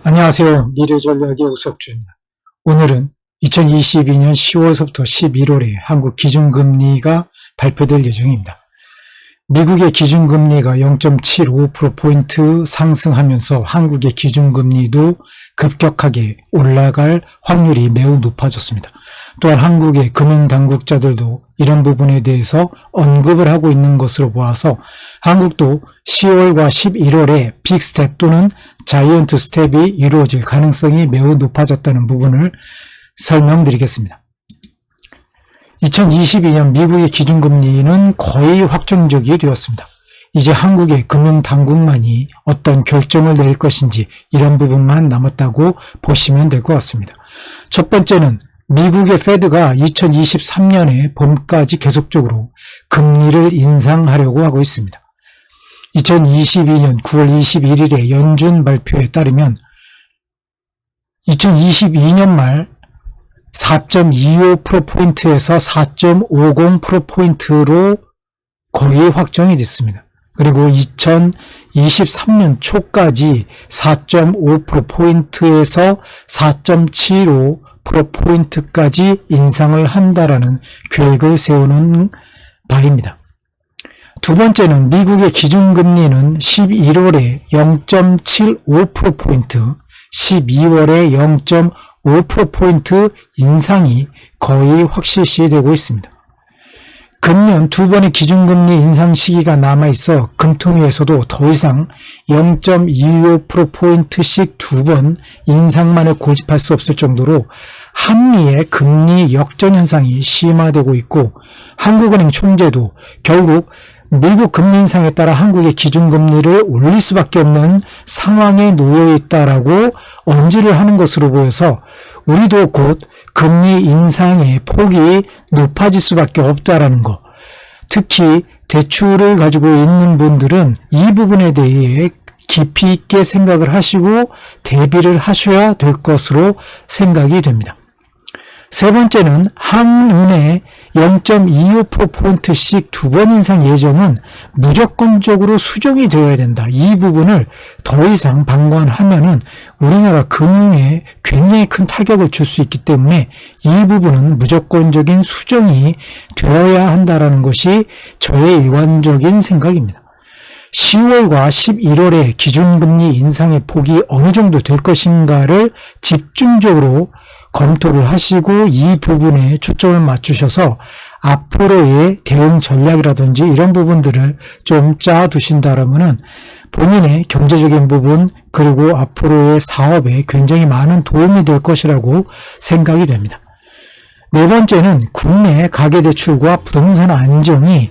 안녕하세요. 미래전략의 우석주입니다. 오늘은 2022년 10월서부터 11월에 한국 기준금리가 발표될 예정입니다. 미국의 기준금리가 0.75%포인트 상승하면서 한국의 기준금리도 급격하게 올라갈 확률이 매우 높아졌습니다. 또한 한국의 금융당국자들도 이런 부분에 대해서 언급을 하고 있는 것으로 보아서 한국도 10월과 11월에 빅스텝 또는 자이언트 스텝이 이루어질 가능성이 매우 높아졌다는 부분을 설명드리겠습니다. 2022년 미국의 기준금리는 거의 확정적이 되었습니다. 이제 한국의 금융당국만이 어떤 결정을 내릴 것인지 이런 부분만 남았다고 보시면 될 것 같습니다. 첫 번째는 미국의 페드가 2023년의 봄까지 계속적으로 금리를 인상하려고 하고 있습니다. 2022년 9월 21일에 연준 발표에 따르면 2022년 말 4.25%포인트에서 4.50%포인트로 거의 확정이 됐습니다. 그리고 2023년 초까지 4.5%포인트에서 4.75%포인트까지 인상을 한다라는 계획을 세우는 바입니다. 두 번째는 미국의 기준금리는 11월에 0.75%포인트, 12월에 0.5%포인트 인상이 거의 확실시되고 있습니다. 금년 두 번의 기준금리 인상 시기가 남아있어 금통위에서도 더 이상 0.25%포인트씩 두 번 인상만을 고집할 수 없을 정도로 한미의 금리 역전 현상이 심화되고 있고 한국은행 총재도 결국 미국 금리 인상에 따라 한국의 기준금리를 올릴 수밖에 없는 상황에 놓여 있다라고 언지를 하는 것으로 보여서 우리도 곧 금리 인상의 폭이 높아질 수밖에 없다라는 것. 특히 대출을 가지고 있는 분들은 이 부분에 대해 깊이 있게 생각을 하시고 대비를 하셔야 될 것으로 생각이 됩니다. 세 번째는 한은의 0.25%포인트씩 두 번 인상 예정은 무조건적으로 수정이 되어야 된다. 이 부분을 더 이상 방관하면은 우리나라 금융에 굉장히 큰 타격을 줄 수 있기 때문에 이 부분은 무조건적인 수정이 되어야 한다라는 것이 저의 일관적인 생각입니다. 10월과 11월에 기준금리 인상의 폭이 어느 정도 될 것인가를 집중적으로 검토를 하시고 이 부분에 초점을 맞추셔서 앞으로의 대응 전략이라든지 이런 부분들을 좀 짜두신다라면은 본인의 경제적인 부분 그리고 앞으로의 사업에 굉장히 많은 도움이 될 것이라고 생각이 됩니다. 네 번째는 국내 가계대출과 부동산 안정이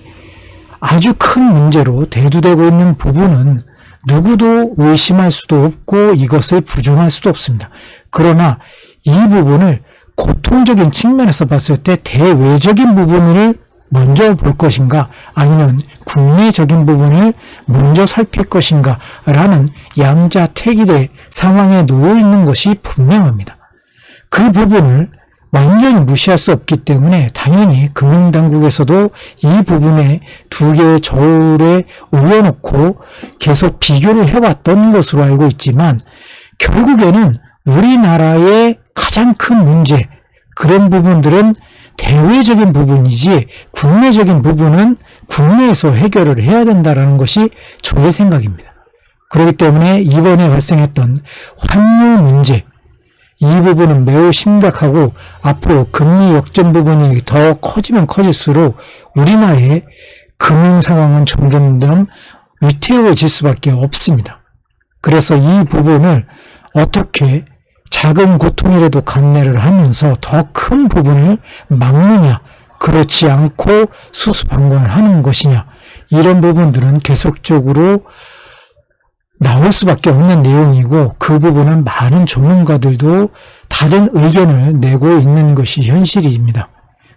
아주 큰 문제로 대두되고 있는 부분은 누구도 의심할 수도 없고 이것을 부정할 수도 없습니다. 그러나 이 부분을 고통적인 측면에서 봤을 때 대외적인 부분을 먼저 볼 것인가 아니면 국내적인 부분을 먼저 살필 것인가 라는 양자택일의 상황에 놓여 있는 것이 분명합니다. 그 부분을 완전히 무시할 수 없기 때문에 당연히 금융당국에서도 이 부분에 두 개의 저울에 올려놓고 계속 비교를 해왔던 것으로 알고 있지만 결국에는 우리나라의 가장 큰 문제 그런 부분들은 대외적인 부분이지 국내적인 부분은 국내에서 해결을 해야 된다는 것이 저의 생각입니다. 그렇기 때문에 이번에 발생했던 환율 문제 이 부분은 매우 심각하고 앞으로 금리 역전 부분이 더 커지면 커질수록 우리나라의 금융 상황은 점점 위태로워질 수밖에 없습니다. 그래서 이 부분을 어떻게 작은 고통이라도 감내를 하면서 더 큰 부분을 막느냐 그렇지 않고 수수방관하는 것이냐 이런 부분들은 계속적으로 나올 수밖에 없는 내용이고 그 부분은 많은 전문가들도 다른 의견을 내고 있는 것이 현실입니다.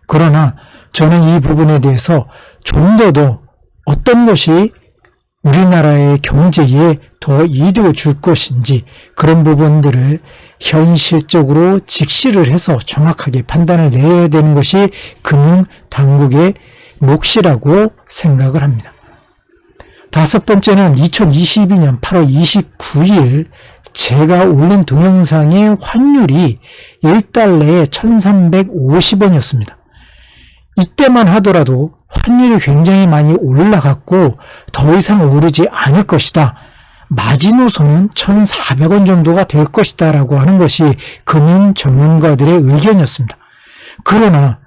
그러나 저는 이 부분에 대해서 좀 더 어떤 것이 우리나라의 경제에 더 이득을 줄 것인지 그런 부분들을 현실적으로 직시를 해서 정확하게 판단을 내야 되는 것이 금융당국의 몫이라고 생각을 합니다. 다섯 번째는 2022년 8월 29일 제가 올린 동영상의 환율이 1달러에 1350원이었습니다. 이때만 하더라도 환율이 굉장히 많이 올라갔고 더 이상 오르지 않을 것이다. 마지노선은 1,400원 정도가 될 것이다 라고 하는 것이 금융 전문가들의 의견이었습니다. 그러나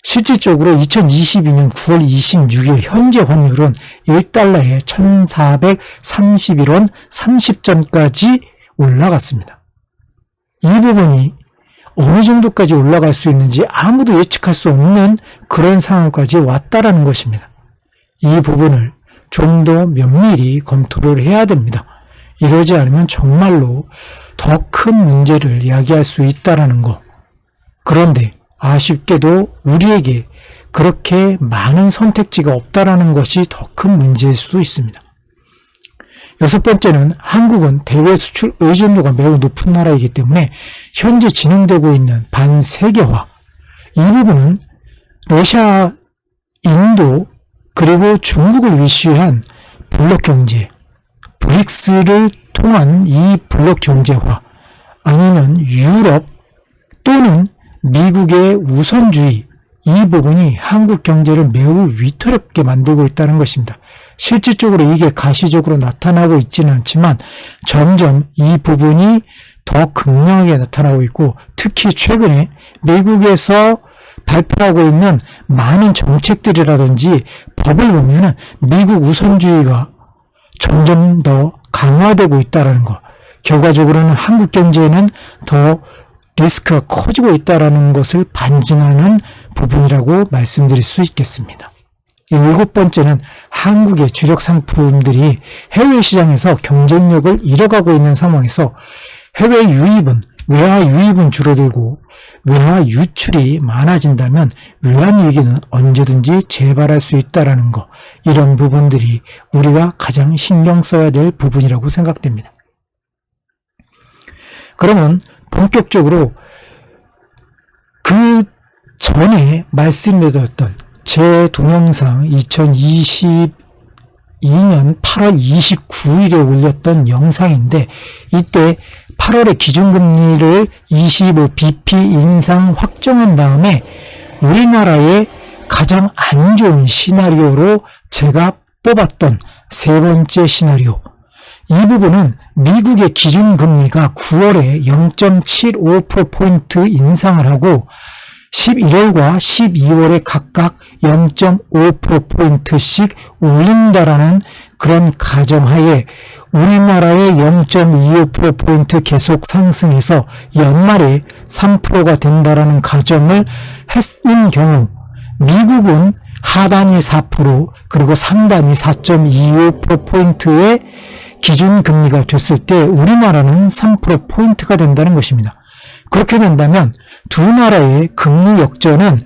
실질적으로 2022년 9월 26일 현재 환율은 1달러에 1,431원 30전까지 올라갔습니다. 이 부분이 어느 정도까지 올라갈 수 있는지 아무도 예측할 수 없는 그런 상황까지 왔다라는 것입니다. 이 부분을 좀 더 면밀히 검토를 해야 됩니다. 이러지 않으면 정말로 더 큰 문제를 야기할 수 있다라는 거. 그런데 아쉽게도 우리에게 그렇게 많은 선택지가 없다라는 것이 더 큰 문제일 수도 있습니다. 6번째는 한국은 대외 수출 의존도가 매우 높은 나라이기 때문에 현재 진행되고 있는 반세계화, 이 부분은 러시아, 인도, 그리고 중국을 위시한 블록경제, 브릭스를 통한 이 블록경제화, 아니면 유럽 또는 미국의 우선주의, 이 부분이 한국 경제를 매우 위태롭게 만들고 있다는 것입니다. 실질적으로 이게 가시적으로 나타나고 있지는 않지만 점점 이 부분이 더 극명하게 나타나고 있고, 특히 최근에 미국에서 발표하고 있는 많은 정책들이라든지 법을 보면 미국 우선주의가 점점 더 강화되고 있다는 것, 결과적으로는 한국 경제에는 더 리스크가 커지고 있다는 것을 반증하는 부분이라고 말씀드릴 수 있겠습니다. 7번째는 한국의 주력 상품들이 해외 시장에서 경쟁력을 잃어가고 있는 상황에서 해외 유입은, 외화 유입은 줄어들고 외화 유출이 많아진다면 외환 위기는 언제든지 재발할 수 있다는 것, 이런 부분들이 우리가 가장 신경 써야 될 부분이라고 생각됩니다. 그러면 본격적으로 그 전에 말씀드렸던 제 동영상 2022년 8월 29일에 올렸던 영상인데, 이때 8월에 기준금리를 25bp 인상 확정한 다음에 우리나라의 가장 안 좋은 시나리오로 제가 뽑았던 세 번째 시나리오, 이 부분은 미국의 기준금리가 9월에 0.75%포인트 인상을 하고 11월과 12월에 각각 0.5%포인트씩 올린다라는 그런 가정하에 우리나라의 0.25%포인트 계속 상승해서 연말에 3%가 된다라는 가정을 했는 경우, 미국은 하단이 4% 그리고 상단이 4.25%포인트의 기준금리가 됐을 때 우리나라는 3%포인트가 된다는 것입니다. 그렇게 된다면 두 나라의 금리 역전은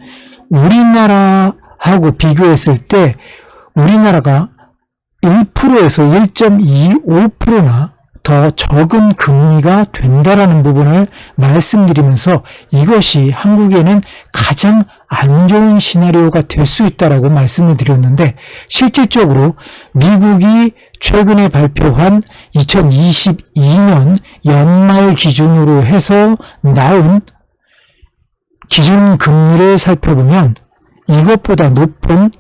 우리나라하고 비교했을 때 우리나라가 1%에서 1.25%나 더 적은 금리가 된다라는 부분을 말씀드리면서 이것이 한국에는 가장 안 좋은 시나리오가 될 수 있다라고 말씀을 드렸는데, 실질적으로 미국이 최근에 발표한 2022년 연말 기준으로 해서 나온 기준금리를 살펴보면 이것보다 높은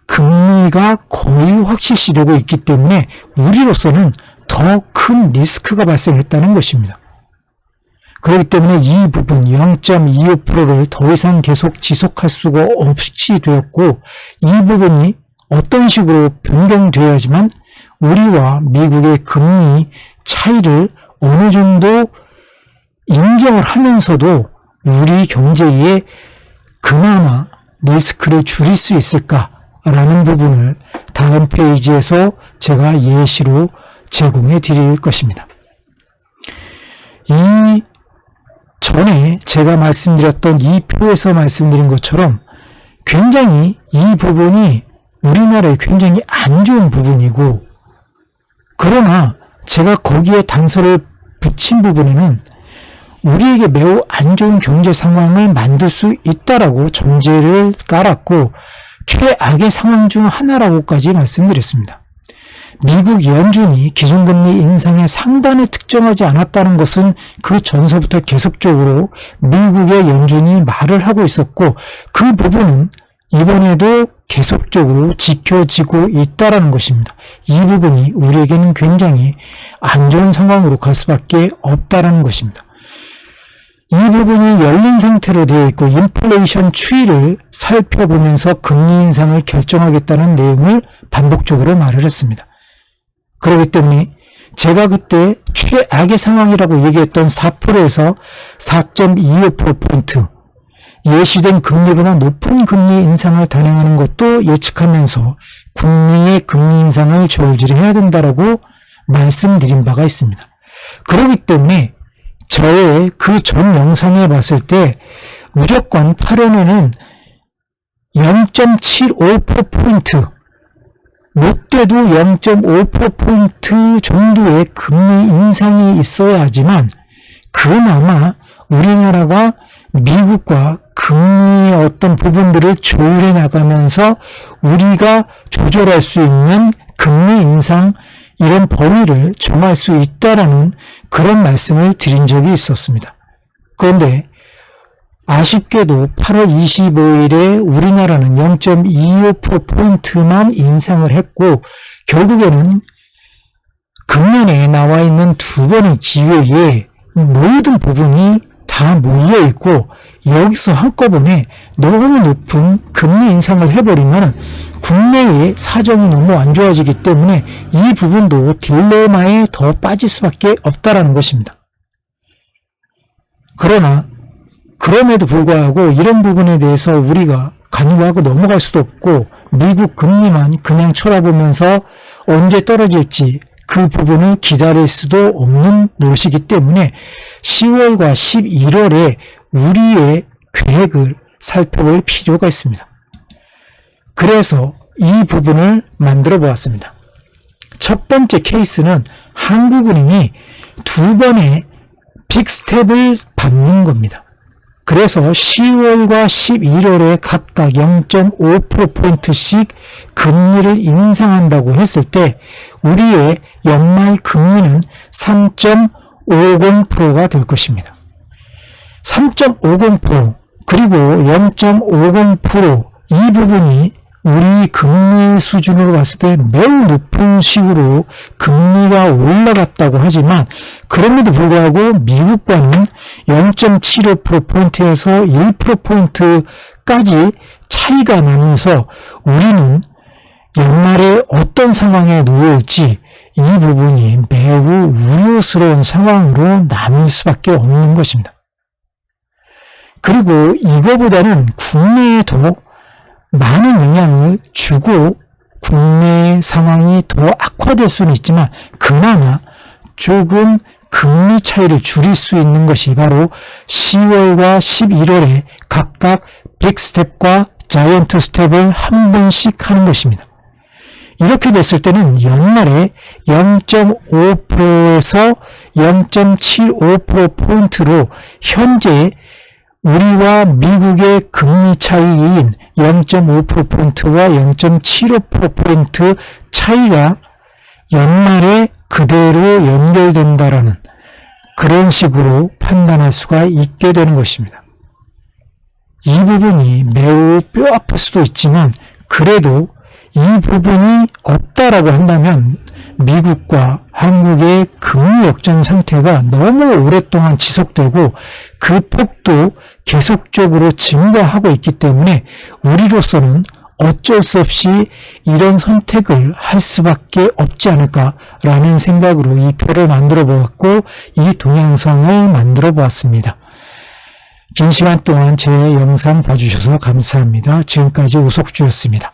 금리가 거의 확실시되고 있기 때문에 우리로서는 더 큰 리스크가 발생했다는 것입니다. 그렇기 때문에 이 부분 0.25%를 더 이상 계속 지속할 수가 없이 되었고, 이 부분이 어떤 식으로 변경되어야지만 우리와 미국의 금리 차이를 어느 정도 인정을 하면서도 우리 경제에 그나마 리스크를 줄일 수 있을까라는 부분을 다음 페이지에서 제가 예시로 제공해 드릴 것입니다. 이 전에 제가 말씀드렸던 이 표에서 말씀드린 것처럼 굉장히 이 부분이 우리나라에 굉장히 안 좋은 부분이고, 그러나 제가 거기에 단서를 붙인 부분에는 우리에게 매우 안 좋은 경제 상황을 만들 수 있다라고 전제를 깔았고 최악의 상황 중 하나라고까지 말씀드렸습니다. 미국 연준이 기준금리 인상의 상단을 특정하지 않았다는 것은 그 전서부터 계속적으로 미국의 연준이 말을 하고 있었고 그 부분은 이번에도 계속적으로 지켜지고 있다는 것입니다. 이 부분이 우리에게는 굉장히 안 좋은 상황으로 갈 수밖에 없다는 것입니다. 이 부분이 열린 상태로 되어 있고 인플레이션 추이를 살펴보면서 금리 인상을 결정하겠다는 내용을 반복적으로 말을 했습니다. 그렇기 때문에 제가 그때 최악의 상황이라고 얘기했던 4%에서 4.25%포인트 예시된 금리보다 높은 금리 인상을 단행하는 것도 예측하면서 국내의 금리 인상을 저울질을 해야 된다라고 말씀드린 바가 있습니다. 그렇기 때문에 저의 그 전 영상에 봤을 때 무조건 8월에는 0.75%포인트 못돼도 0.5%포인트 정도의 금리 인상이 있어야지만 그나마 우리나라가 미국과 금리의 어떤 부분들을 조율해 나가면서 우리가 조절할 수 있는 금리 인상 이런 범위를 정할 수 있다라는 그런 말씀을 드린 적이 있었습니다. 그런데 아쉽게도 8월 25일에 우리나라는 0.25%포인트만 인상을 했고 결국에는 금년에 나와 있는 두 번의 기회에 모든 부분이 다 몰려있고 여기서 한꺼번에 너무 높은 금리 인상을 해버리면 국내의 사정이 너무 안 좋아지기 때문에 이 부분도 딜레마에 더 빠질 수밖에 없다라는 것입니다. 그러나 그럼에도 불구하고 이런 부분에 대해서 우리가 간과하고 넘어갈 수도 없고 미국 금리만 그냥 쳐다보면서 언제 떨어질지 그 부분을 기다릴 수도 없는 노릇이기 때문에 10월과 11월에 우리의 계획을 살펴볼 필요가 있습니다. 그래서 이 부분을 만들어 보았습니다. 첫 번째 케이스는 한국은행이 두 번의 빅스텝을 밟는 겁니다. 그래서 10월과 11월에 각각 0.5%포인트씩 금리를 인상한다고 했을 때 우리의 연말 금리는 3.50%가 될 것입니다. 3.50% 그리고 0.50% 이 부분이 우리 금리 수준으로 봤을 때 매우 높은 식으로 금리가 올라갔다고 하지만 그럼에도 불구하고 미국과는 0.75%포인트에서 1%포인트까지 차이가 나면서 우리는 연말에 어떤 상황에 놓일지 이 부분이 매우 우려스러운 상황으로 남을 수밖에 없는 것입니다. 그리고 이거보다는 국내에 더 많은 영향을 주고 국내 상황이 더 악화될 수는 있지만 그나마 조금 금리 차이를 줄일 수 있는 것이 바로 10월과 11월에 각각 빅스텝과 자이언트 스텝을 한 번씩 하는 것입니다. 이렇게 됐을 때는 연말에 0.5%에서 0.75%포인트로 현재 우리와 미국의 금리 차이인 0.5%포인트와 0.75%포인트 차이가 연말에 그대로 연결된다라는 그런 식으로 판단할 수가 있게 되는 것입니다. 이 부분이 매우 뼈아플 수도 있지만 그래도 이 부분이 없다라고 한다면 미국과 한국의 금리 역전 상태가 너무 오랫동안 지속되고 그 폭도 계속적으로 증가하고 있기 때문에 우리로서는 어쩔 수 없이 이런 선택을 할 수밖에 없지 않을까라는 생각으로 이 표를 만들어 보았고 이 동영상을 만들어 보았습니다. 긴 시간 동안 제 영상 봐주셔서 감사합니다. 지금까지 오석주였습니다.